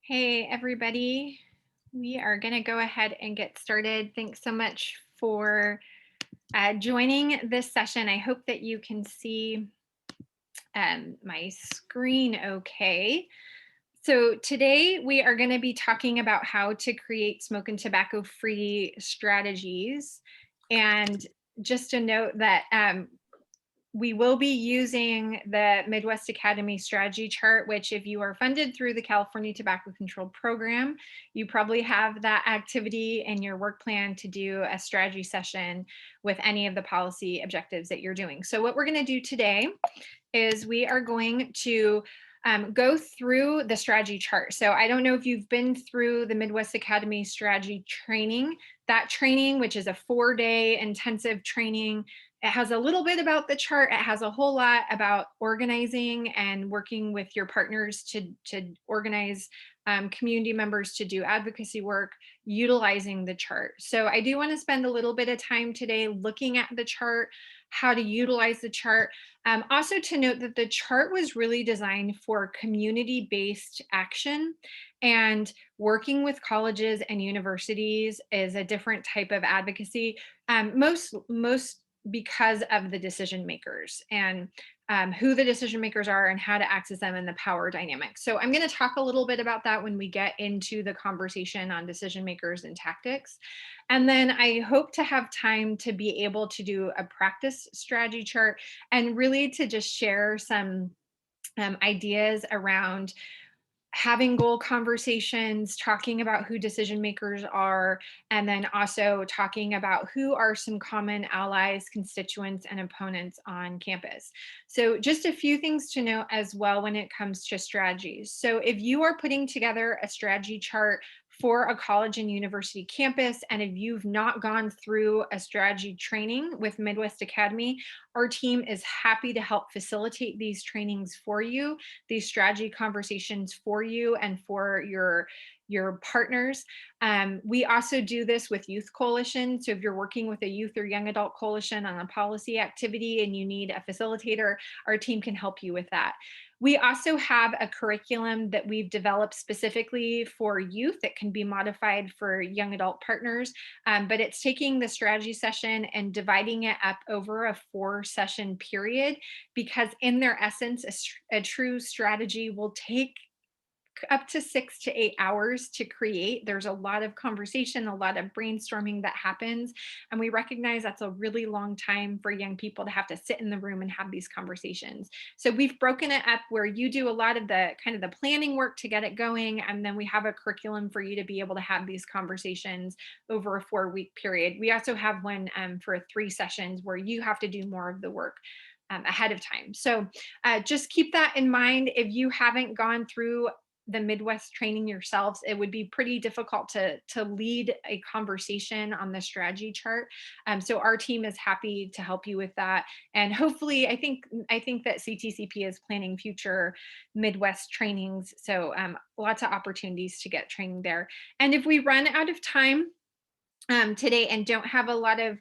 Hey, everybody. We are going to go ahead and get started. Thanks so much for joining this session. I hope that you can see my screen okay. So today we are going to be talking about how to create smoke and tobacco free strategies. And just a note that we will be using the Midwest Academy strategy chart, which if you are funded through the California Tobacco Control Program, you probably have that activity in your work plan to do a strategy session with any of the policy objectives that you're doing. So what we're going to do today is we are going to go through the strategy chart. So I don't know if you've been through the Midwest Academy strategy training. That training, which is a 4-day intensive training, it has a little bit about the chart. It has a whole lot about organizing and working with your partners to organize community members to do advocacy work utilizing the chart. So I do want to spend a little bit of time today looking at the chart, how to utilize the chart. Also to note that the chart was really designed for community-based action, and working with colleges and universities is a different type of advocacy. Most because of the decision makers and who the decision makers are and how to access them and the power dynamics. So I'm going to talk a little bit about that when we get into the conversation on decision makers and tactics. And then I hope to have time to be able to do a practice strategy chart and really to just share some ideas around having goal conversations, talking about who decision makers are, and then also talking about who are some common allies, constituents, and opponents on campus. So just a few things to note as well when it comes to strategies. So if you are putting together a strategy chart for a college and university campus, and if you've not gone through a strategy training with Midwest Academy, our team is happy to help facilitate these trainings for you, these strategy conversations for you and for your partners. We also do this with youth coalition. So if you're working with a youth or young adult coalition on a policy activity and you need a facilitator, our team can help you with that. We also have a curriculum that we've developed specifically for youth that can be modified for young adult partners, but it's taking the strategy session and dividing it up over a 4-session period, because in their essence, a true strategy will take up to 6 to 8 hours to create. There's a lot of conversation, a lot of brainstorming that happens. And we recognize that's a really long time for young people to have to sit in the room and have these conversations. So we've broken it up where you do a lot of the kind of the planning work to get it going. And then we have a curriculum for you to be able to have these conversations over a 4-week period. We also have one for 3 sessions where you have to do more of the work ahead of time. So just keep that in mind. If you haven't gone through the Midwest training yourselves, it would be pretty difficult to lead a conversation on the strategy chart. So our team is happy to help you with that. And hopefully, I think that CTCP is planning future Midwest trainings. So lots of opportunities to get training there. And if we run out of time today and don't have a lot of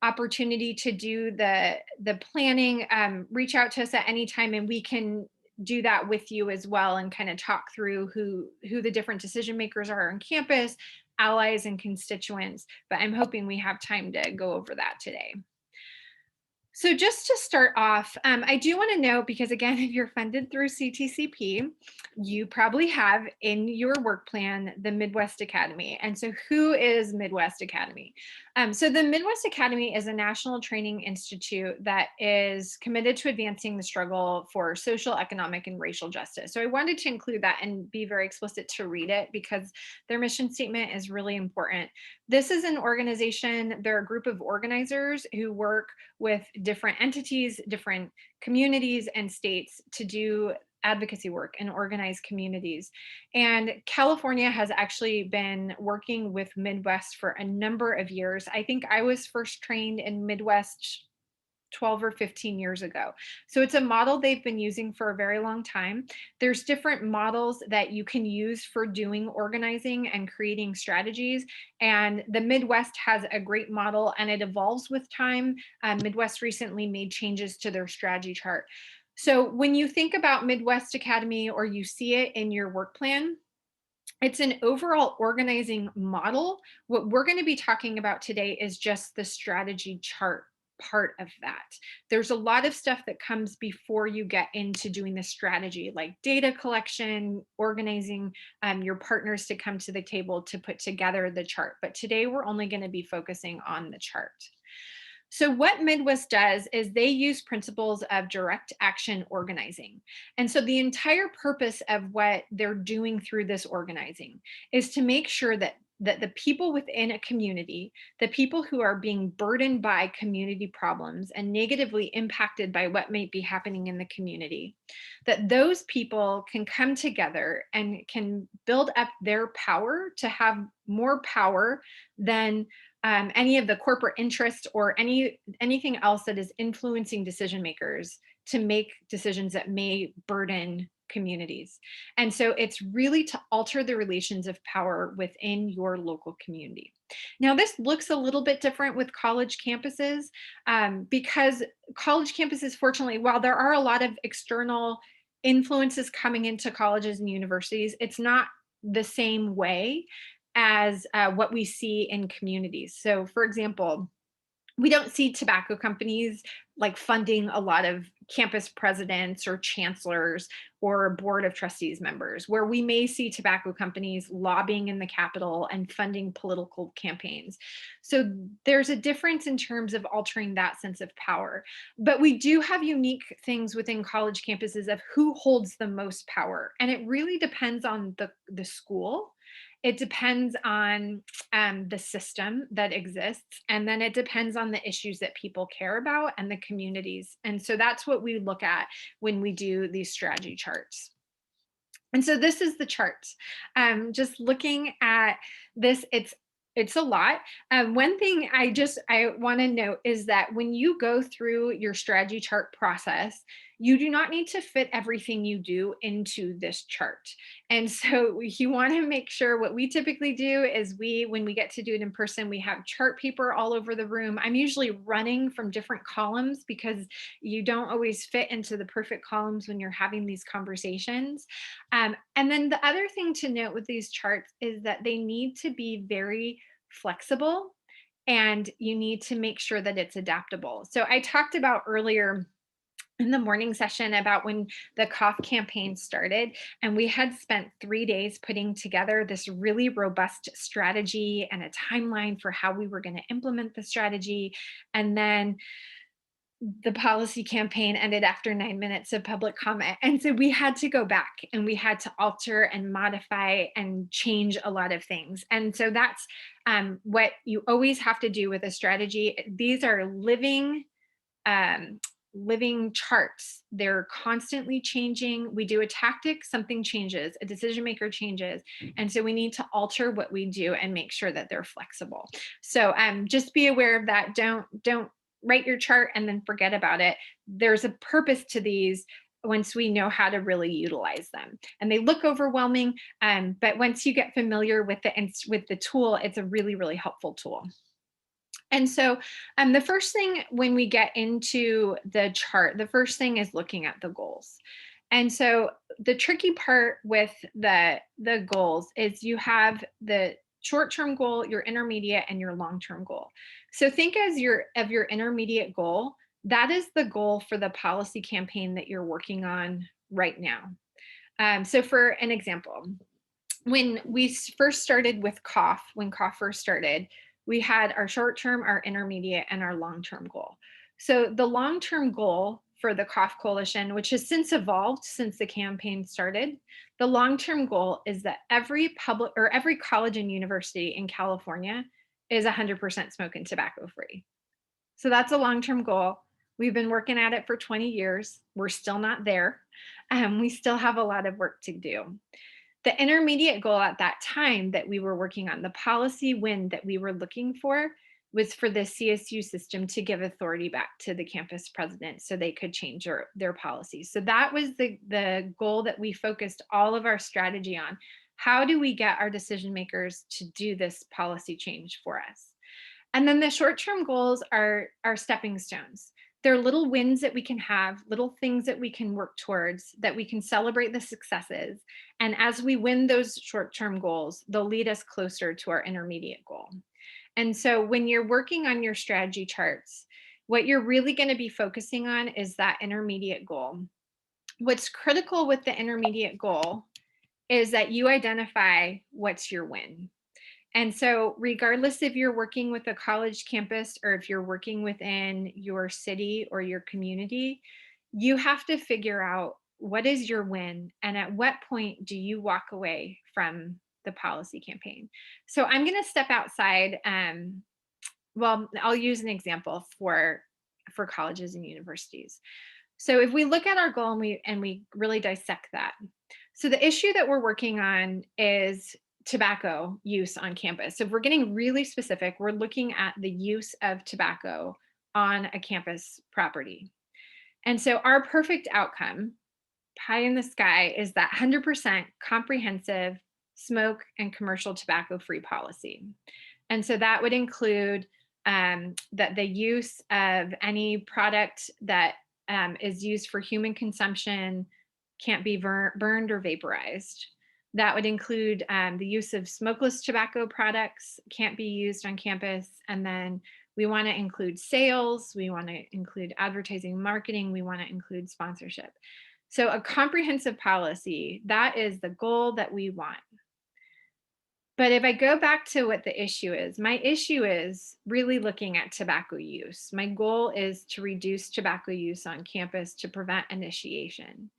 opportunity to do the planning, reach out to us at any time and we can do that with you as well and kind of talk through who the different decision makers are on campus, allies and constituents. But I'm hoping we have time to go over that today. So just to start off, I do want to know, because again, if you're funded through CTCP, you probably have in your work plan the Midwest Academy. And so who is Midwest Academy? So the Midwest Academy is a national training institute that is committed to advancing the struggle for social, economic, and racial justice. So I wanted to include that and be very explicit to read it because their mission statement is really important. This is an organization, they're a group of organizers who work with different entities, different communities and states to do advocacy work and organize communities. And California has actually been working with Midwest for a number of years. I think I was first trained in Midwest 12 or 15 years ago. So it's a model they've been using for a very long time. There's different models that you can use for doing organizing and creating strategies. And the Midwest has a great model and it evolves with time. Midwest recently made changes to their strategy chart. So when you think about Midwest Academy or you see it in your work plan, It's an overall organizing model. What we're going to be talking about today is just the strategy chart part of that. There's a lot of stuff that comes before you get into doing the strategy, like data collection, organizing your partners to come to the table to put together the chart. But today we're only going to be focusing on the chart. So, what Midwest does is they use principles of direct action organizing. And so, the entire purpose of what they're doing through this organizing is to make sure that the people within a community, the people who are being burdened by community problems and negatively impacted by what might be happening in the community, that those people can come together and can build up their power to have more power than any of the corporate interests or anything else that is influencing decision makers to make decisions that may burden communities. And so it's really to alter the relations of power within your local community. Now, this looks a little bit different with college campuses because college campuses, fortunately, while there are a lot of external influences coming into colleges and universities, it's not the same way as what we see in communities. So, for example, we don't see tobacco companies like funding a lot of campus presidents or chancellors or board of trustees members, where we may see tobacco companies lobbying in the Capitol and funding political campaigns. So there's a difference in terms of altering that sense of power. But we do have unique things within college campuses of who holds the most power. And it really depends on the school. It depends on the system that exists. And then it depends on the issues that people care about and the communities. And so that's what we look at when we do these strategy charts. And so this is the chart. Just looking at this, it's a lot. One thing I want to note is that when you go through your strategy chart process, you do not need to fit everything you do into this chart. And so you want to make sure what we typically do is when we get to do it in person, we have chart paper all over the room. I'm usually running from different columns because you don't always fit into the perfect columns when you're having these conversations. And then the other thing to note with these charts is that they need to be very flexible and you need to make sure that it's adaptable. So I talked about earlier in the morning session about when the cough campaign started, and we had spent 3 days putting together this really robust strategy and a timeline for how we were going to implement the strategy. And then the policy campaign ended after 9 minutes of public comment. And so we had to go back and we had to alter and modify and change a lot of things. And so that's what you always have to do with a strategy. These are um, living charts. They're constantly changing. We do a tactic, something changes, a decision maker changes. And so we need to alter what we do and make sure that they're flexible. So just be aware of that. Don't write your chart and then forget about it. There's a purpose to these once we know how to really utilize them. And they look overwhelming, but once you get familiar with the tool, it's a really, really helpful tool. And so the first thing when we get into the chart, the first thing is looking at the goals. And so the tricky part with the goals is you have the short-term goal, your intermediate, and your long-term goal. So think as your intermediate goal, that is the goal for the policy campaign that you're working on right now. So for an example, when we first started with cough, when cough first started, we had our short term, our intermediate, and our long term goal. So the long term goal for the cough coalition, which has since evolved since the campaign started, the long term goal is that every public or every college and university in California is 100% smoke and tobacco free. So that's a long term goal. We've been working at it for 20 years. We're still not there. We still have a lot of work to do. The intermediate goal at that time that we were working on, the policy win that we were looking for, was for the CSU system to give authority back to the campus president so they could change their policies. So that was the goal that we focused all of our strategy on. How do we get our decision makers to do this policy change for us? And then the short-term goals are stepping stones. There are little wins that we can have, little things that we can work towards, that we can celebrate the successes. And as we win those short-term goals, they'll lead us closer to our intermediate goal. And so when you're working on your strategy charts, what you're really going to be focusing on is that intermediate goal. What's critical with the intermediate goal is that you identify what's your win. And so, regardless if you're working with a college campus or if you're working within your city or your community, you have to figure out what is your win and at what point do you walk away from the policy campaign. So, I'm going to step outside. Well, I'll use an example for colleges and universities. So, if we look at our goal and we really dissect that, so the issue that we're working on is tobacco use on campus. So if we're getting really specific, we're looking at the use of tobacco on a campus property. And so our perfect outcome, pie in the sky, is that 100% comprehensive smoke and commercial tobacco free policy. And so that would include that the use of any product that is used for human consumption can't be burned or vaporized. That would include the use of smokeless tobacco products, can't be used on campus. And then we want to include sales, we want to include advertising, marketing, we want to include sponsorship. So a comprehensive policy, that is the goal that we want. But if I go back to what the issue is, my issue is really looking at tobacco use. My goal is to reduce tobacco use on campus to prevent initiation.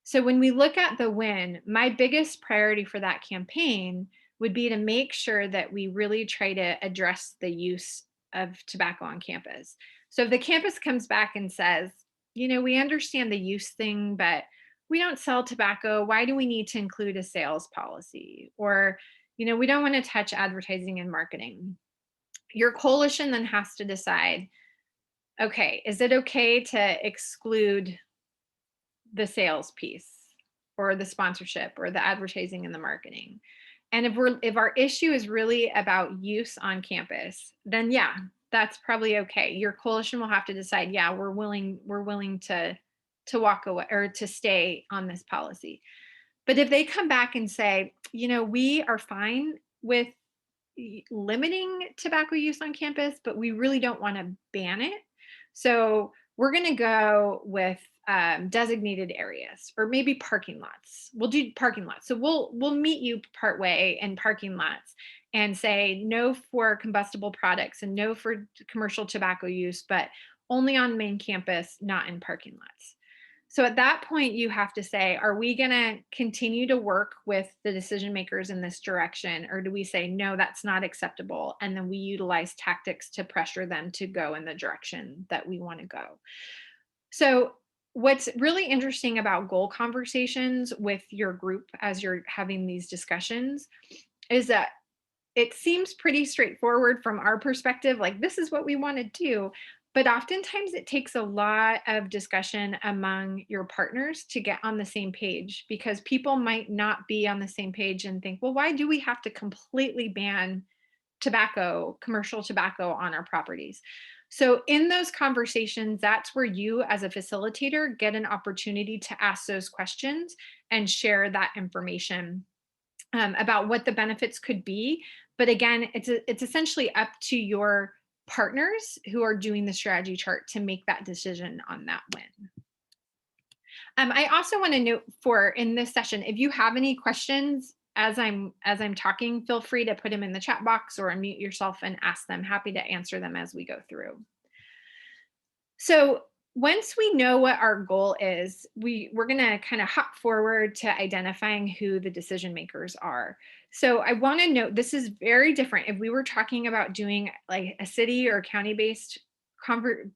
So when we look at the win, my biggest priority for that campaign would be to make sure that we really try to address the use of tobacco on campus. So if the campus comes back and says, we understand the use thing, but we don't sell tobacco. Why do we need to include a sales policy? Or, we don't want to touch advertising and marketing. Your coalition then has to decide, okay, is it okay to exclude the sales piece or the sponsorship or the advertising and the marketing? And if our issue is really about use on campus, then yeah, that's probably okay. Your coalition will have to decide, yeah, we're willing to walk away or to stay on this policy. But if they come back and say, we are fine with limiting tobacco use on campus, but we really don't want to ban it. So we're going to go with designated areas or maybe parking lots. We'll do parking lots. So we'll meet you partway in parking lots and say no for combustible products and no for commercial tobacco use, but only on main campus, not in parking lots. So at that point, you have to say, are we going to continue to work with the decision makers in this direction? Or do we say, no, that's not acceptable? And then we utilize tactics to pressure them to go in the direction that we want to go. So what's really interesting about goal conversations with your group as you're having these discussions is that it seems pretty straightforward from our perspective, like this is what we want to do. But oftentimes it takes a lot of discussion among your partners to get on the same page because people might not be on the same page and think, well, why do we have to completely ban tobacco, commercial tobacco on our properties? So in those conversations, that's where you as a facilitator get an opportunity to ask those questions and share that information about what the benefits could be. But again, it's essentially up to your partners who are doing the strategy chart to make that decision on that win. I also want to note for in this session, if you have any questions as I'm talking, feel free to put them in the chat box or unmute yourself and ask them. Happy to answer them as we go through. So once we know what our goal is, we're going to kind of hop forward to identifying who the decision makers are. So I want to note this is very different. If we were talking about doing like a city or county-based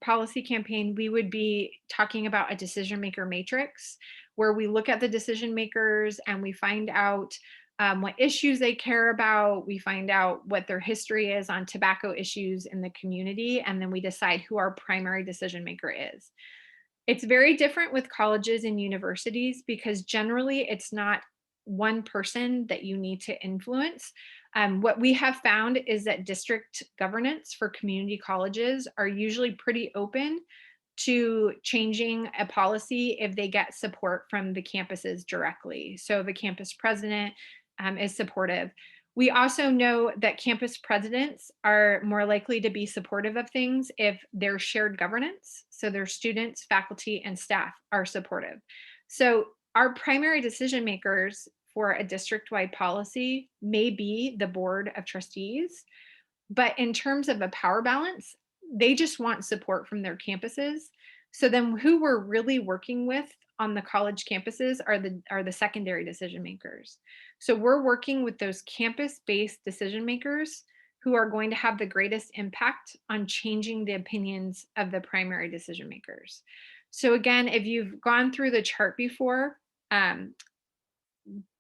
policy campaign, we would be talking about a decision maker matrix where we look at the decision makers and we find out what issues they care about. We find out what their history is on tobacco issues in the community, and then we decide who our primary decision maker is. It's very different with colleges and universities because generally it's not one person that you need to influence. What we have found is that district governance for community colleges are usually pretty open to changing a policy if they get support from the campuses directly. So the campus president is supportive. We also know that campus presidents are more likely to be supportive of things if their shared governance, so their students, faculty, and staff are supportive. So our primary decision makers for a district-wide policy may be the board of trustees, but in terms of a power balance, they just want support from their campuses. So then who we're really working with on the college campuses are the secondary decision makers. So we're working with those campus-based decision makers who are going to have the greatest impact on changing the opinions of the primary decision makers. So again, if you've gone through the chart before, um,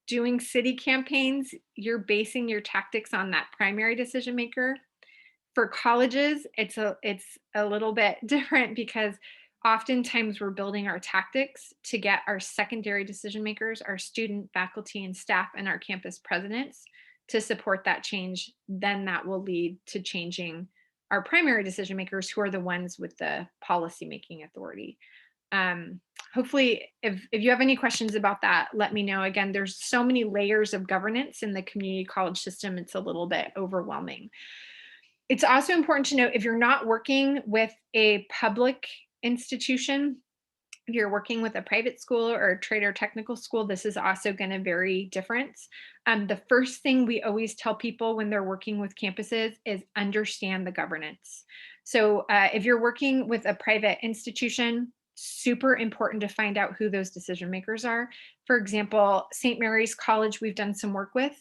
doing city campaigns, you're basing your tactics on that primary decision maker. For colleges, it's a little bit different because oftentimes we're building our tactics to get our secondary decision makers, our student, faculty, and staff, and our campus presidents to support that change. Then that will lead to changing our primary decision makers, who are the ones with the policy making authority. Hopefully, if you have any questions about that, let me know. Again, there's so many layers of governance in the community college system, it's a little bit overwhelming. It's also important to note, if you're not working with a public institution, if you're working with a private school or a trade or technical school, this is also going to vary different. The first thing we always tell people when they're working with campuses is understand the governance. So if you're working with a private institution, super important to find out who those decision makers are. For example, St. Mary's College, we've done some work with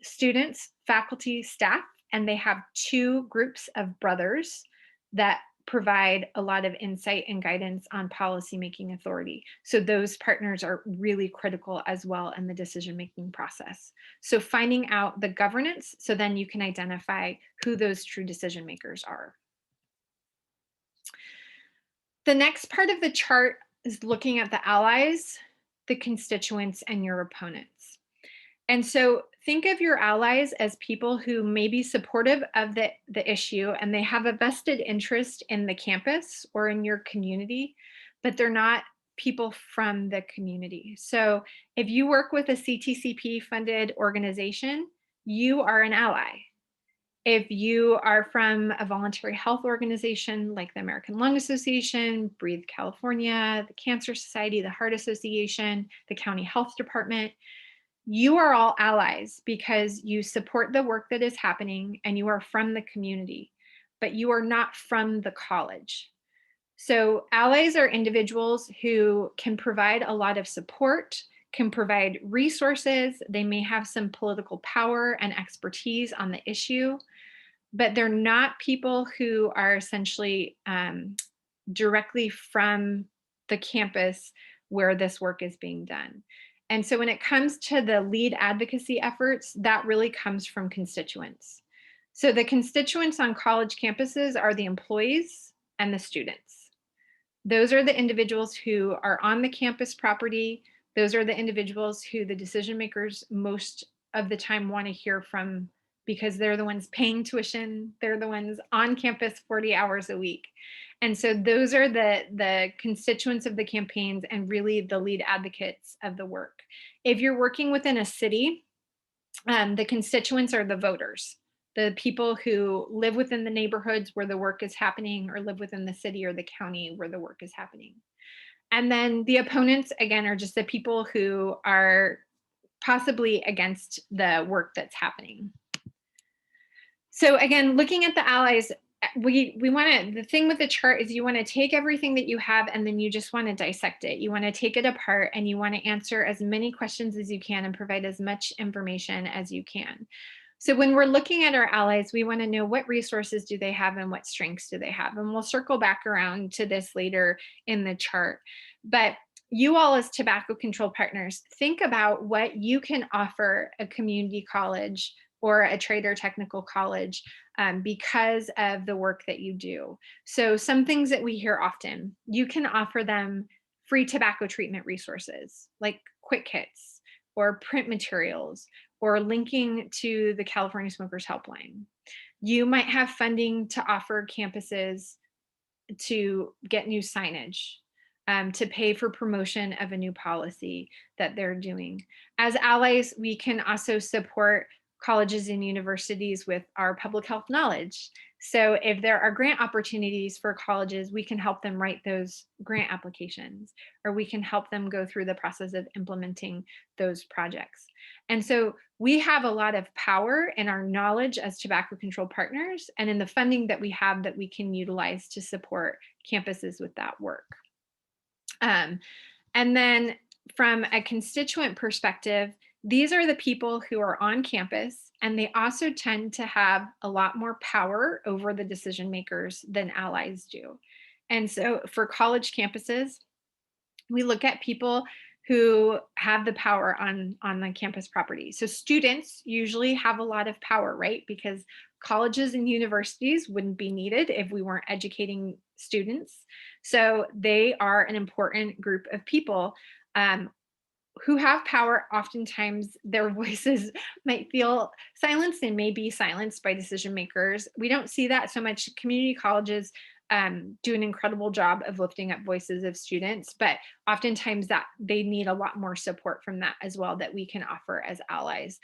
students, faculty, staff, and they have two groups of brothers that provide a lot of insight and guidance on policymaking authority. So those partners are really critical as well in the decision-making process. So finding out the governance, so then you can identify who those true decision makers are. The next part of the chart is looking at the allies, the constituents, and your opponents. And so think of your allies as people who may be supportive of the issue, and they have a vested interest in the campus or in your community, but they're not people from the community. So if you work with a CTCP funded organization, you are an ally. If you are from a voluntary health organization like the American Lung Association, Breathe California, the Cancer Society, the Heart Association, the County Health Department, you are all allies because you support the work that is happening and you are from the community, but you are not from the college. So allies are individuals who can provide a lot of support, can provide resources. They may have some political power and expertise on the issue, but they're not people who are essentially directly from the campus where this work is being done. And so when it comes to the lead advocacy efforts, that really comes from constituents. So the constituents on college campuses are the employees and the students. Those are the individuals who are on the campus property. Those are the individuals who the decision makers most of the time want to hear from, because they're the ones paying tuition. They're the ones on campus 40 hours a week. And so those are the constituents of the campaigns and really the lead advocates of the work. If you're working within a city, the constituents are the voters, the people who live within the neighborhoods where the work is happening, or live within the city or the county where the work is happening. And then the opponents, again, are just the people who are possibly against the work that's happening. So again, looking at the allies, we want to, the thing with the chart is you want to take everything that you have and then you just want to dissect it. You want to take it apart and you want to answer as many questions as you can and provide as much information as you can. So when we're looking at our allies, we want to know what resources do they have and what strengths do they have. And we'll circle back around to this later in the chart. But you all as tobacco control partners, think about what you can offer a community college or a trade or technical college because of the work that you do. So some things that we hear often, you can offer them free tobacco treatment resources like quick kits or print materials or linking to the California Smokers Helpline. You might have funding to offer campuses to get new signage, to pay for promotion of a new policy that they're doing. As allies, we can also support colleges and universities with our public health knowledge. So if there are grant opportunities for colleges, we can help them write those grant applications, or we can help them go through the process of implementing those projects. And so we have a lot of power in our knowledge as tobacco control partners and in the funding that we have that we can utilize to support campuses with that work. And then from a constituent perspective, these are the people who are on campus, and they also tend to have a lot more power over the decision makers than allies do. And so for college campuses, we look at people who have the power on the campus property. So students usually have a lot of power, right? Because colleges and universities wouldn't be needed if we weren't educating students. So they are an important group of people who have power. Oftentimes their voices might feel silenced and may be silenced by decision makers. We don't see that so much. Community colleges do an incredible job of lifting up voices of students, but oftentimes that they need a lot more support from that as well that we can offer as allies.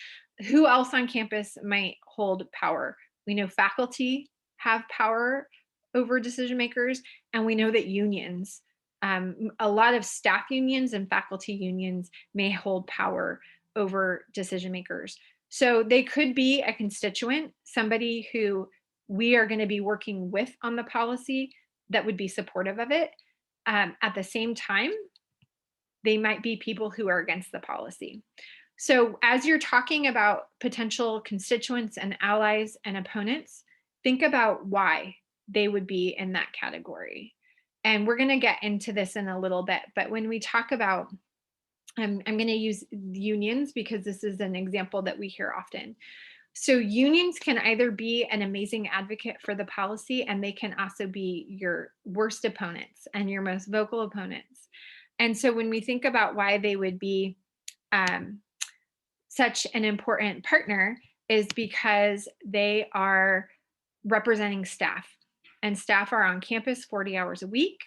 Who else on campus might hold power? We know faculty have power over decision makers, and we know that unions, a lot of staff unions and faculty unions may hold power over decision makers. So they could be a constituent, somebody who we are going to be working with on the policy that would be supportive of it. At the same time, they might be people who are against the policy. So as you're talking about potential constituents and allies and opponents, think about why they would be in that category. And we're going to get into this in a little bit, but when we talk about, I'm going to use unions because this is an example that we hear often. So unions can either be an amazing advocate for the policy, and they can also be your worst opponents and your most vocal opponents. And so when we think about why they would be such an important partner, is because they are representing staff, and staff are on campus 40 hours a week.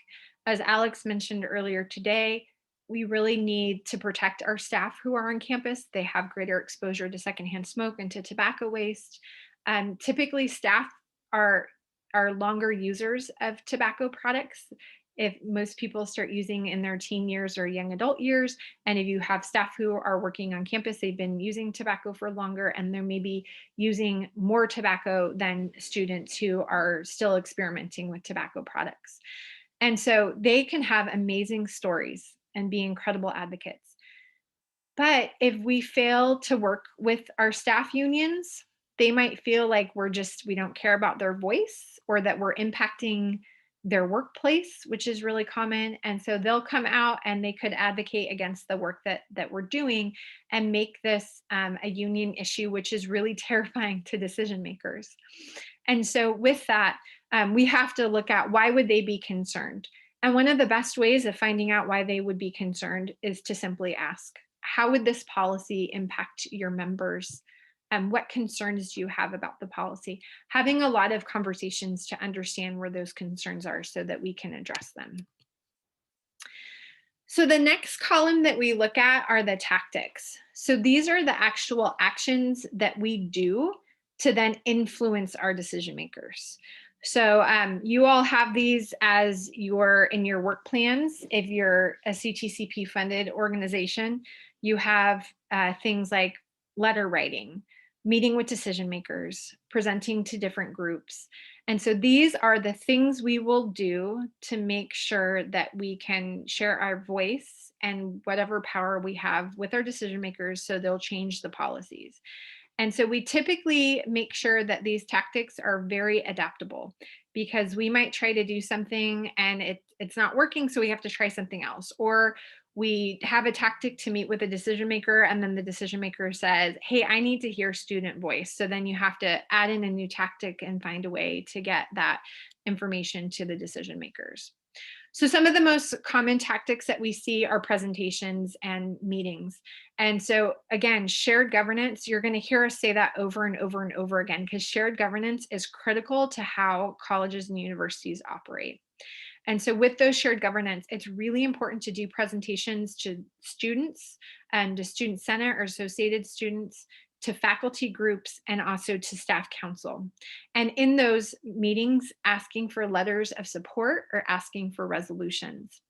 As Alex mentioned earlier today, we really need to protect our staff who are on campus. They have greater exposure to secondhand smoke and to tobacco waste. Typically, staff are longer users of tobacco products. If most people start using in their teen years or young adult years, and if you have staff who are working on campus, they've been using tobacco for longer, and they're maybe using more tobacco than students who are still experimenting with tobacco products. And so they can have amazing stories and be incredible advocates. But if we fail to work with our staff unions, they might feel like we don't care about their voice, or that we're impacting their workplace, which is really common. And so they'll come out and they could advocate against the work that we're doing and make this a union issue, which is really terrifying to decision makers. And so with that, we have to look at why would they be concerned? And one of the best ways of finding out why they would be concerned is to simply ask, how would this policy impact your members? What concerns do you have about the policy? Having a lot of conversations to understand where those concerns are so that we can address them. So the next column that we look at are the tactics. So these are the actual actions that we do to then influence our decision makers. So you all have these as in your work plans. If you're a CTCP funded organization, you have things like letter writing, meeting with decision makers, presenting to different groups. And so these are the things we will do to make sure that we can share our voice and whatever power we have with our decision makers so they'll change the policies. And so we typically make sure that these tactics are very adaptable, because we might try to do something and it's not working, so we have to try something else. Or we have a tactic to meet with a decision maker, and then the decision maker says, hey, I need to hear student voice. So then you have to add in a new tactic and find a way to get that information to the decision makers. So some of the most common tactics that we see are presentations and meetings. And so again, shared governance, you're going to hear us say that over and over and over again, because shared governance is critical to how colleges and universities operate. And so with those shared governance, it's really important to do presentations to students and to Student Senate or associated students, to faculty groups, and also to staff council. And in those meetings, asking for letters of support or asking for resolutions.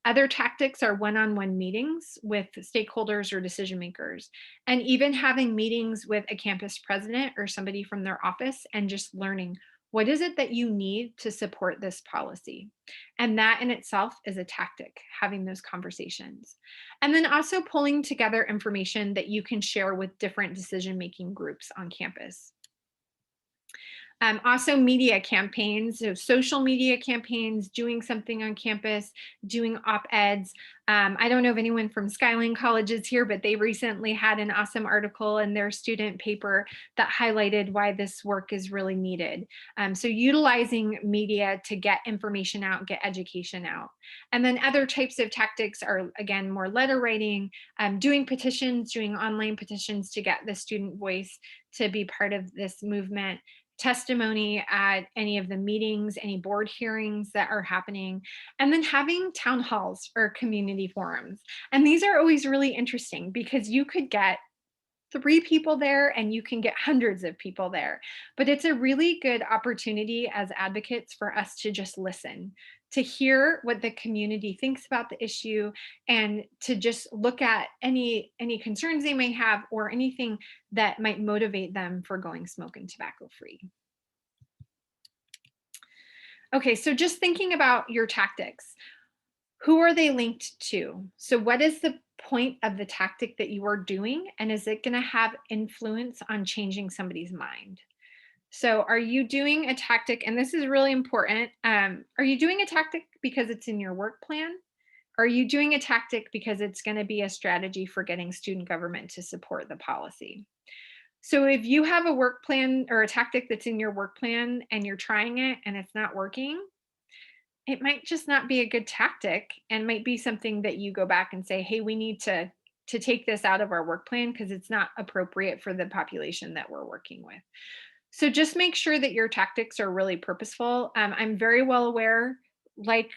Other tactics are one-on-one meetings with stakeholders or decision makers, and even having meetings with a campus president or somebody from their office and just learning, what is it that you need to support this policy? And that in itself is a tactic, having those conversations. And then also pulling together information that you can share with different decision-making groups on campus. Also media campaigns, so social media campaigns, doing something on campus, doing op-eds. I don't know if anyone from Skyline College is here, but they recently had an awesome article in their student paper that highlighted why this work is really needed. So utilizing media to get information out, get education out. And then other types of tactics are, again, more letter writing, doing petitions, doing online petitions to get the student voice to be part of this movement, testimony at any of the meetings, any board hearings that are happening, and then having town halls or community forums. And these are always really interesting because you could get 3 people there and you can get hundreds of people there. But it's a really good opportunity as advocates for us to just listen, to hear what the community thinks about the issue, and to just look at any concerns they may have or anything that might motivate them for going smoke and tobacco free. Okay, so just thinking about your tactics. Who are they linked to? So what is the point of the tactic that you are doing? And is it going to have influence on changing somebody's mind? So are you doing a tactic? And this is really important. Are you doing a tactic because it's in your work plan? Are you doing a tactic because it's going to be a strategy for getting student government to support the policy? So if you have a work plan or a tactic that's in your work plan and you're trying it and it's not working, it might just not be a good tactic and might be something that you go back and say, hey, we need to take this out of our work plan because it's not appropriate for the population that we're working with. So just make sure that your tactics are really purposeful. I'm very well aware, like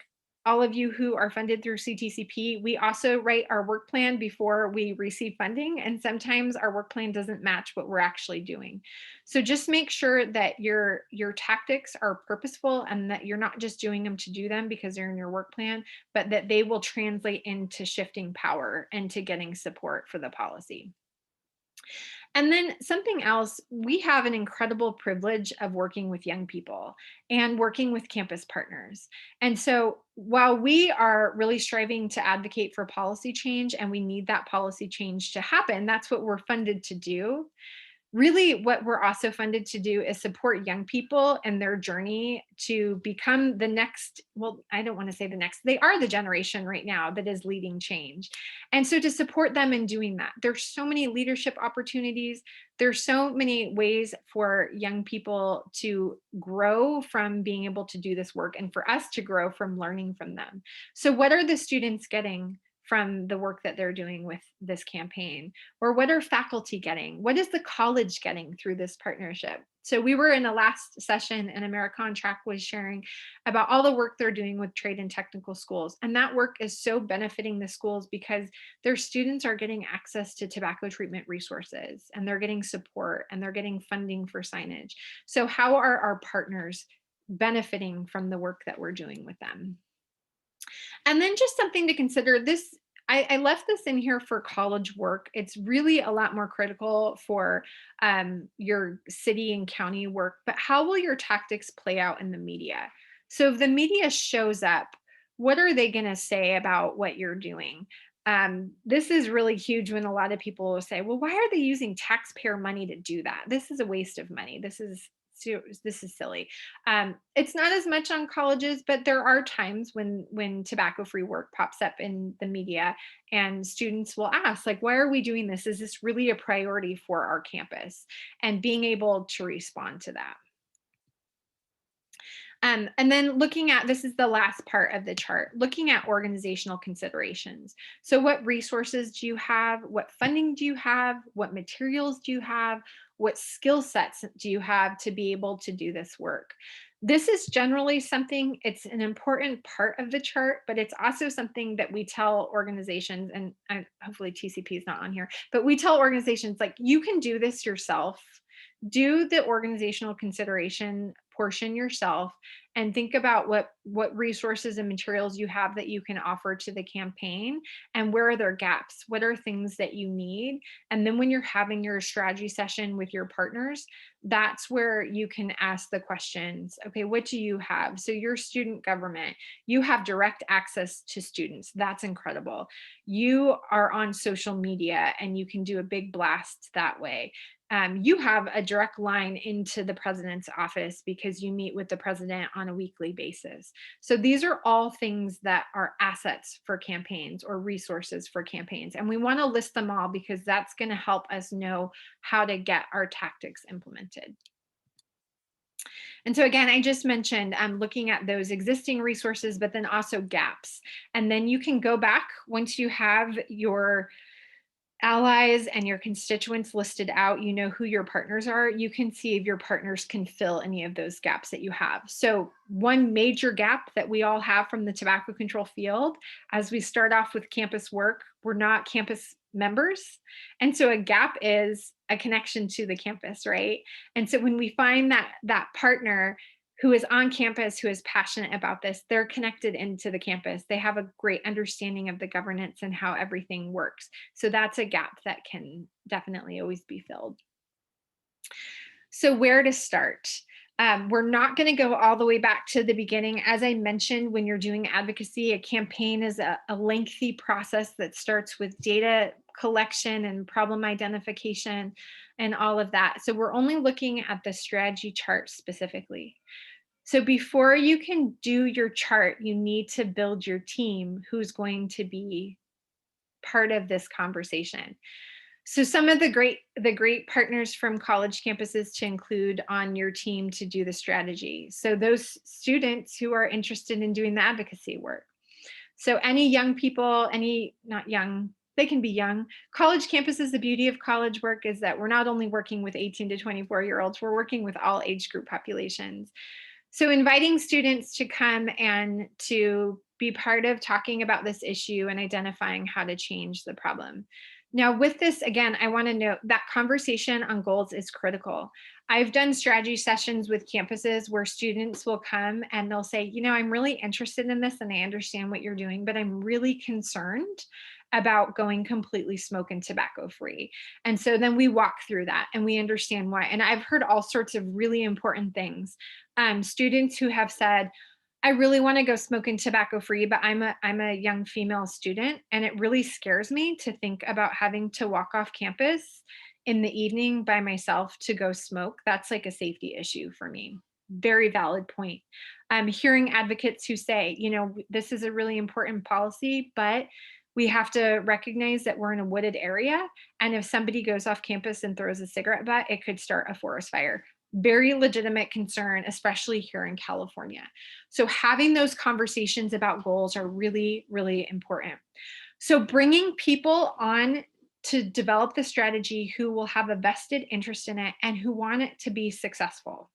all of you who are funded through CTCP, we also write our work plan before we receive funding. And sometimes our work plan doesn't match what we're actually doing. So just make sure that your tactics are purposeful and that you're not just doing them to do them because they're in your work plan, but that they will translate into shifting power and to getting support for the policy. And then something else, we have an incredible privilege of working with young people and working with campus partners. And so while we are really striving to advocate for policy change and we need that policy change to happen, that's what we're funded to do. Really, what we're also funded to do is support young people and their journey to become the next, well, I don't want to say the next, they are the generation right now that is leading change. And so to support them in doing that, there's so many leadership opportunities. There's so many ways for young people to grow from being able to do this work and for us to grow from learning from them. So what are the students getting from the work that they're doing with this campaign? Or what are faculty getting? What is the college getting through this partnership? So we were in a last session and AmeriContract was sharing about all the work they're doing with trade and technical schools. And that work is so benefiting the schools because their students are getting access to tobacco treatment resources and they're getting support and they're getting funding for signage. So how are our partners benefiting from the work that we're doing with them? And then just something to consider this, I left this in here for college work. It's really a lot more critical for your city and county work, but how will your tactics play out in the media? So if the media shows up, what are they going to say about what you're doing? This is really huge when a lot of people will say, well, why are they using taxpayer money to do that? This is a waste of money. This is silly. It's not as much on colleges, but there are times when tobacco-free work pops up in the media, and students will ask, like, "Why are we doing this? Is this really a priority for our campus?" And being able to respond to that. And then looking at, this is the last part of the chart, looking at organizational considerations. So what resources do you have? What funding do you have? What materials do you have? What skill sets do you have to be able to do this work? This is generally something, it's an important part of the chart, but it's also something that we tell organizations, and hopefully TCP is not on here, but we tell organizations, like, you can do this yourself. Do the organizational consideration portion yourself, and think about what resources and materials you have that you can offer to the campaign, and where are there gaps, what are things that you need. And then when you're having your strategy session with your partners, that's where you can ask the questions. Okay, what do you have? So your student government, you have direct access to students. That's incredible. You are on social media and you can do a big blast that way. You have a direct line into the president's office because you meet with the president on a weekly basis. So these are all things that are assets for campaigns or resources for campaigns. And we want to list them all because that's going to help us know how to get our tactics implemented. And so again, I just mentioned looking at those existing resources, but then also gaps. And then you can go back once you have your allies and your constituents listed out, you know who your partners are, you can see if your partners can fill any of those gaps that you have. So one major gap that we all have from the tobacco control field, as we start off with campus work, we're not campus members. And so a gap is a connection to the campus, right? And so when we find that partner who is on campus, who is passionate about this, they're connected into the campus. They have a great understanding of the governance and how everything works. So that's a gap that can definitely always be filled. So where to start? We're not going to go all the way back to the beginning. As I mentioned, when you're doing advocacy, a campaign is a lengthy process that starts with data collection and problem identification and all of that. So we're only looking at the strategy chart specifically. So before you can do your chart, you need to build your team who's going to be part of this conversation. So some of the great partners from college campuses to include on your team to do the strategy. So those students who are interested in doing the advocacy work. So any young people, not young, they can be young. College campuses, the beauty of college work is that we're not only working with 18 to 24-year-olds, we're working with all age group populations. So inviting students to come and to be part of talking about this issue and identifying how to change the problem. Now, with this, again, I want to note that conversation on goals is critical. I've done strategy sessions with campuses where students will come and they'll say, I'm really interested in this and I understand what you're doing, but I'm really concerned about going completely smoke and tobacco free. And so then we walk through that and we understand why. And I've heard all sorts of really important things. Students who have said, I really want to go smoking tobacco free, but I'm a young female student and it really scares me to think about having to walk off campus in the evening by myself to go smoke. That's like a safety issue for me. Very valid point. I'm hearing advocates who say, this is a really important policy, but we have to recognize that we're in a wooded area. And if somebody goes off campus and throws a cigarette butt, it could start a forest fire. Very legitimate concern, especially here in California. So having those conversations about goals are really, really important. So bringing people on to develop the strategy who will have a vested interest in it and who want it to be successful.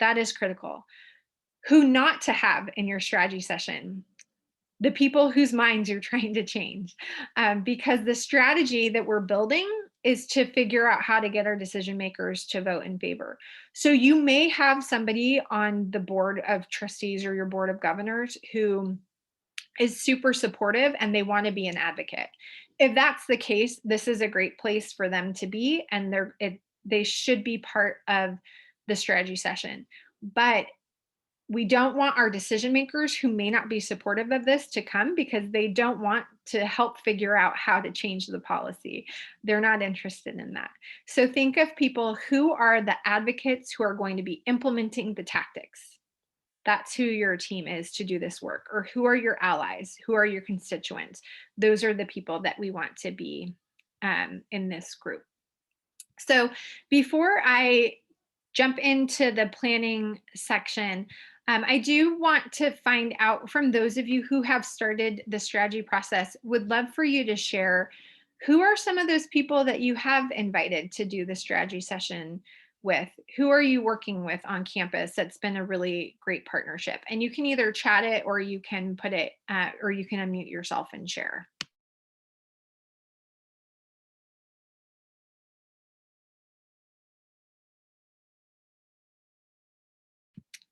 That is critical. Who not to have in your strategy session? The people whose minds you're trying to change, because the strategy that we're building is to figure out how to get our decision makers to vote in favor. So you may have somebody on the board of trustees or your board of governors who is super supportive and they want to be an advocate. If that's the case, this is a great place for them to be, and they should be part of the strategy session. But we don't want our decision makers who may not be supportive of this to come because they don't want to help figure out how to change the policy. They're not interested in that. So think of people who are the advocates who are going to be implementing the tactics. That's who your team is to do this work. Or who are your allies? Who are your constituents? Those are the people that we want to be in this group. So before I jump into the planning section, I do want to find out from those of you who have started the strategy process, would love for you to share who are some of those people that you have invited to do the strategy session with? Who are you working with on campus that's been a really great partnership? And you can either chat it or you can put it, or you can unmute yourself and share.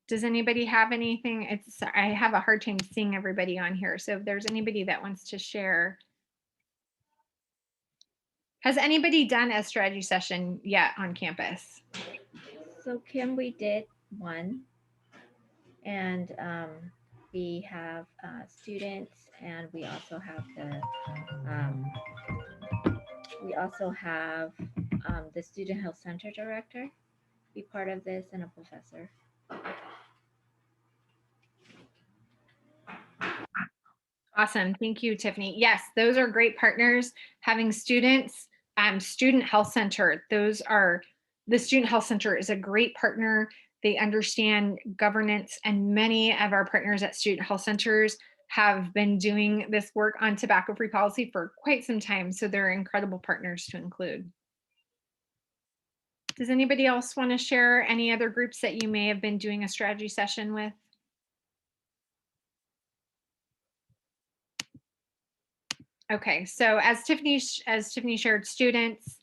Does anybody have anything? I have a hard time seeing everybody on here. So if there's anybody that wants to share. Has anybody done a strategy session yet on campus? So Kim, we did one, and we have students, and um, we also have the student health center director be part of this, and a professor. Awesome. Thank you, Tiffany. Yes, those are great partners. Having students, Student Health Center, the Student Health Center is a great partner. They understand governance, and many of our partners at Student Health Centers have been doing this work on tobacco-free policy for quite some time. So they're incredible partners to include. Does anybody else want to share any other groups that you may have been doing a strategy session with? Okay, so as Tiffany shared, students,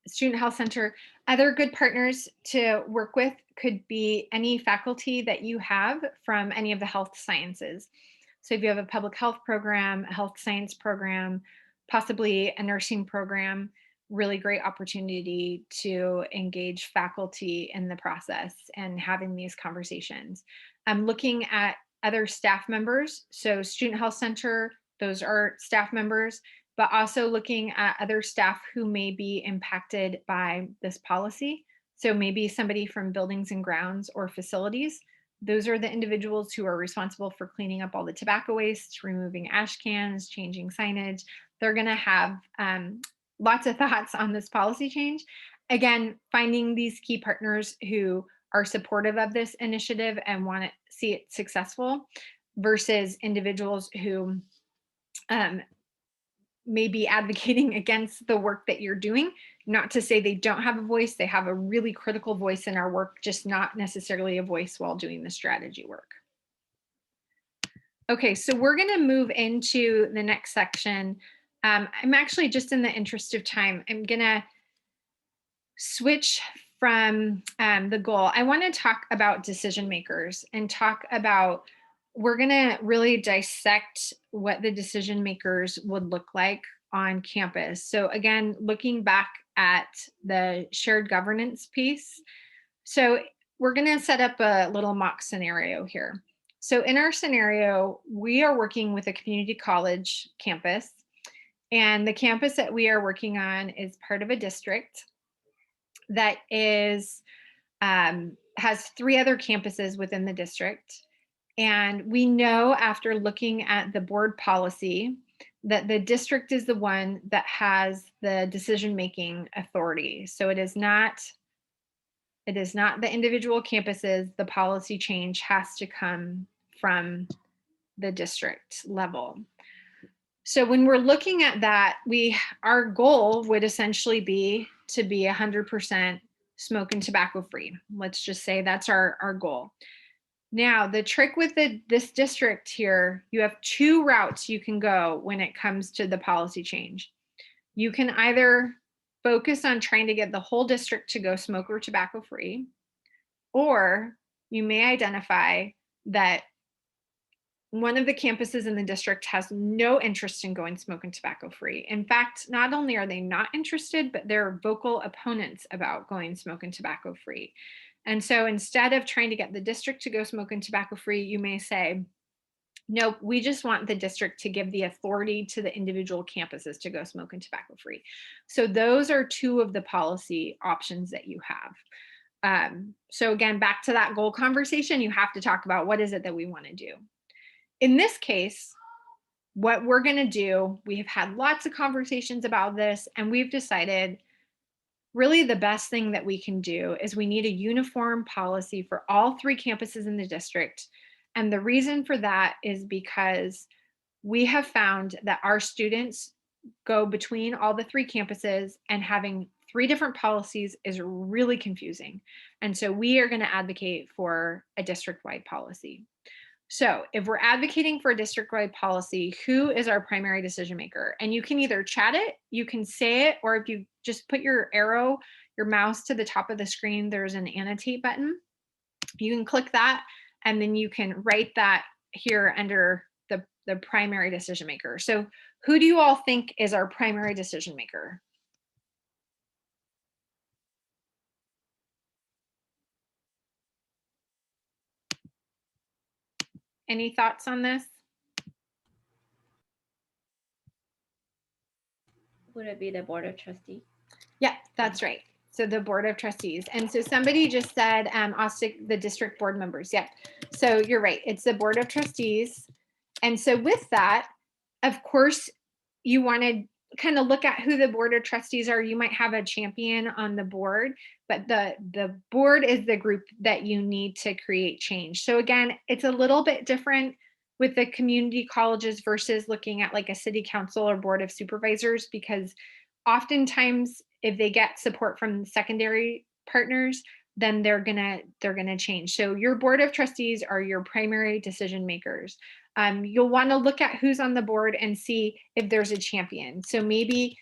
Student Health Center, other good partners to work with could be any faculty that you have from any of the health sciences. So if you have a public health program, a health science program, possibly a nursing program, really great opportunity to engage faculty in the process and having these conversations. I'm looking at other staff members. So Student Health Center, those are staff members, but also looking at other staff who may be impacted by this policy. So maybe somebody from buildings and grounds or facilities. Those are the individuals who are responsible for cleaning up all the tobacco waste, removing ash cans, changing signage. They're going to have lots of thoughts on this policy change. Again, finding these key partners who are supportive of this initiative and want to see it successful versus individuals who may be advocating against the work that you're doing. Not to say they don't have a voice, they have a really critical voice in our work, just not necessarily a voice while doing the strategy work. Okay, so we're going to move into the next section. I'm actually, just in the interest of time, I'm going to switch from the goal. I want to talk about decision makers and talk about, we're going to really dissect what the decision makers would look like on campus. So again, looking back at the shared governance piece. So we're going to set up a little mock scenario here. So in our scenario, we are working with a community college campus, and the campus that we are working on is part of a district that has 3 other campuses within the district. And we know, after looking at the board policy, that the district is the one that has the decision-making authority. So it is not the individual campuses. The policy change has to come from the district level. So when we're looking at that, our goal would essentially be to be 100% smoke and tobacco free. Let's just say that's our goal. Now, the trick with this district here, you have 2 routes you can go when it comes to the policy change. You can either focus on trying to get the whole district to go smoke or tobacco free, or you may identify that one of the campuses in the district has no interest in going smoke and tobacco free. In fact, not only are they not interested, but they're vocal opponents about going smoke and tobacco free. And so instead of trying to get the district to go smoke and tobacco free, you may say, nope, we just want the district to give the authority to the individual campuses to go smoke and tobacco free. So those are 2 of the policy options that you have. So again, back to that goal conversation, you have to talk about, what is it that we want to do? In this case, what we're going to do, we have had lots of conversations about this, and we've decided really the best thing that we can do is we need a uniform policy for all 3 campuses in the district. And the reason for that is because we have found that our students go between all the 3 campuses, and having 3 different policies is really confusing. And so we are going to advocate for a district-wide policy. So if we're advocating for a district-wide policy, who is our primary decision maker? And you can either chat it, you can say it, or if you just put your arrow, your mouse to the top of the screen, there's an annotate button. You can click that, and then you can write that here under the primary decision maker. So who do you all think is our primary decision maker? Any thoughts on this? Would it be the Board of Trustees? Yeah, that's right. So the Board of Trustees. And so somebody just said also the district board members. Yep. So you're right. It's the Board of Trustees. And so with that, of course, you want to kind of look at who the Board of Trustees are. You might have a champion on the board, but the board is the group that you need to create change. So again, it's a little bit different with the community colleges versus looking at like a city council or board of supervisors, because oftentimes if they get support from secondary partners, then they're gonna change. So your Board of Trustees are your primary decision makers. You'll want to look at who's on the board and see if there's a champion. So maybe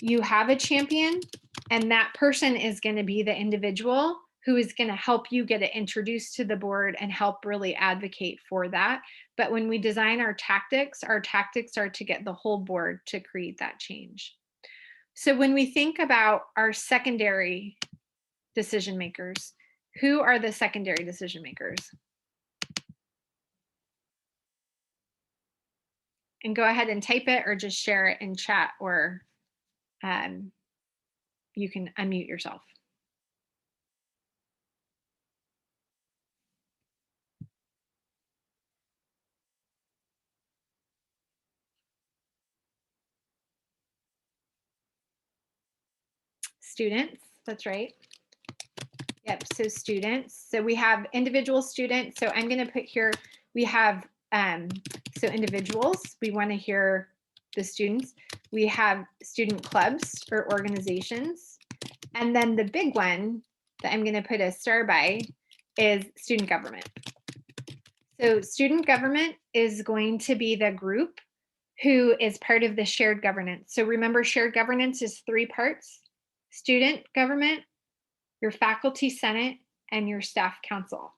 you have a champion, and that person is going to be the individual who is going to help you get it introduced to the board and help really advocate for that. But when we design our tactics are to get the whole board to create that change. So when we think about our secondary decision makers, who are the secondary decision makers? And go ahead and type it or just share it in chat, or you can unmute yourself. Students, that's right. Yep, so students. So we have individual students. So I'm going to put here, we have, so individuals, we want to hear the students. We have student clubs or organizations. And then the big one that I'm going to put a star by is student government. So student government is going to be the group who is part of the shared governance. So remember, shared governance is 3 parts: student government, your faculty senate, and your staff council.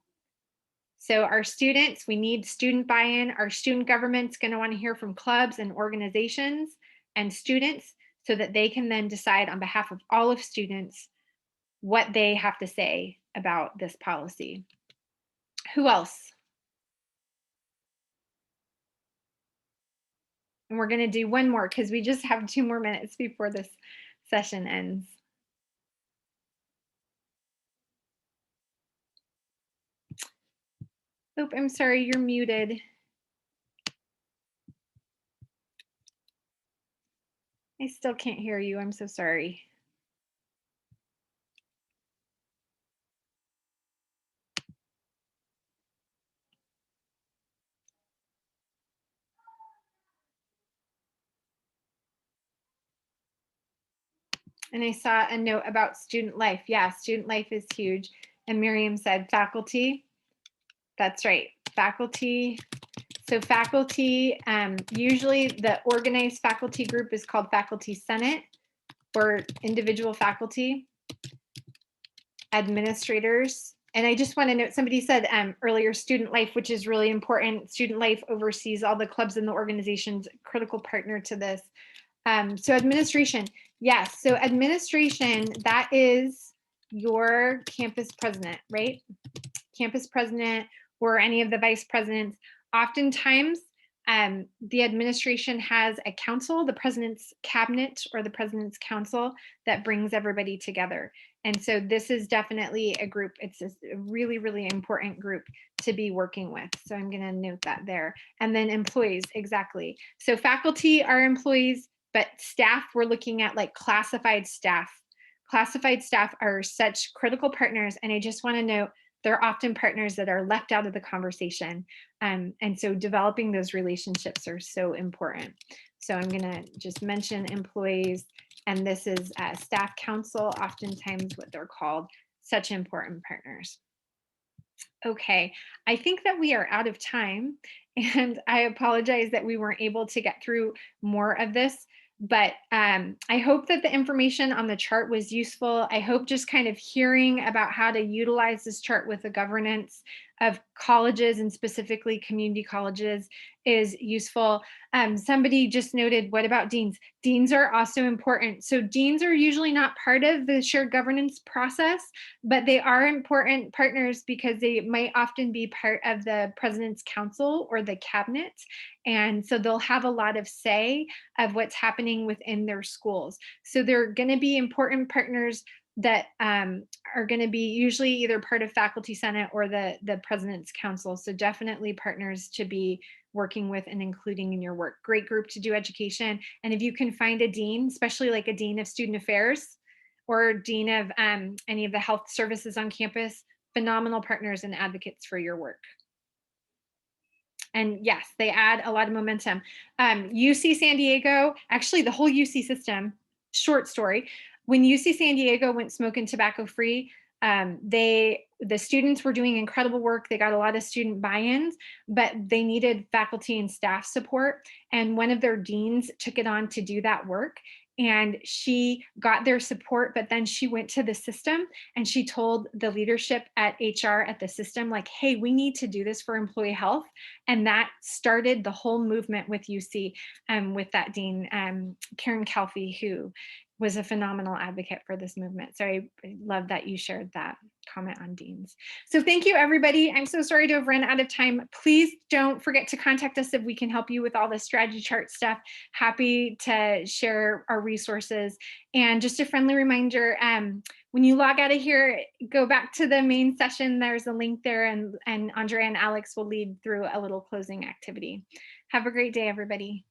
So our students, we need student buy-in. Our student government's going to want to hear from clubs and organizations and students so that they can then decide on behalf of all of students what they have to say about this policy. Who else? And we're going to do one more because we just have 2 more minutes before this session ends. Oh, I'm sorry, you're muted. I still can't hear you. I'm so sorry. And I saw a note about student life. Yeah, student life is huge. And Miriam said faculty. That's right, faculty. So faculty, usually the organized faculty group is called faculty senate or individual faculty. Administrators. And I just want to note, somebody said earlier, student life, which is really important. Student life oversees all the clubs and the organizations, critical partner to this. So administration, yes. So administration, that is your campus president, right? Campus president or any of the vice presidents. Oftentimes, the administration has a council, the president's cabinet or the president's council, that brings everybody together. And so this is definitely a group. It's a really, really important group to be working with. So I'm going to note that there. And then employees, exactly. So faculty are employees, but staff, we're looking at like classified staff. classified staff are such critical partners. And I just want to note, they're often partners that are left out of the conversation. And so developing those relationships are so important. So I'm going to just mention employees, and this is staff council, oftentimes what they're called, such important partners. Okay, I think that we are out of time, and I apologize that we weren't able to get through more of this, but I hope that the information on the chart was useful. I hope just kind of hearing about how to utilize this chart with the governance of colleges, and specifically community colleges, is useful. Somebody just noted, what about deans? Deans are also important. So deans are usually not part of the shared governance process, but they are important partners because they might often be part of the president's council or the cabinet. And so they'll have a lot of say of what's happening within their schools. So they're going to be important partners that are going to be usually either part of faculty senate or the president's council. So definitely partners to be working with and including in your work. Great group to do education. And if you can find a dean, especially like a dean of student affairs or dean of any of the health services on campus, phenomenal partners and advocates for your work. And yes, they add a lot of momentum. UC San Diego, actually the whole UC system, short story, when UC San Diego went smoke and tobacco free, the students were doing incredible work. They got a lot of student buy-ins, but they needed faculty and staff support. And one of their deans took it on to do that work. And she got their support, but then she went to the system and she told the leadership at HR at the system, like, hey, we need to do this for employee health. And that started the whole movement with UC, with that dean, Karen Calfee, who was a phenomenal advocate for this movement. So I love that you shared that comment on deans. So thank you, everybody. I'm so sorry to have run out of time. Please don't forget to contact us if we can help you with all the strategy chart stuff. Happy to share our resources. And just a friendly reminder, when you log out of here, go back to the main session. There's a link there, and Andrea and Alex will lead through a little closing activity. Have a great day, everybody.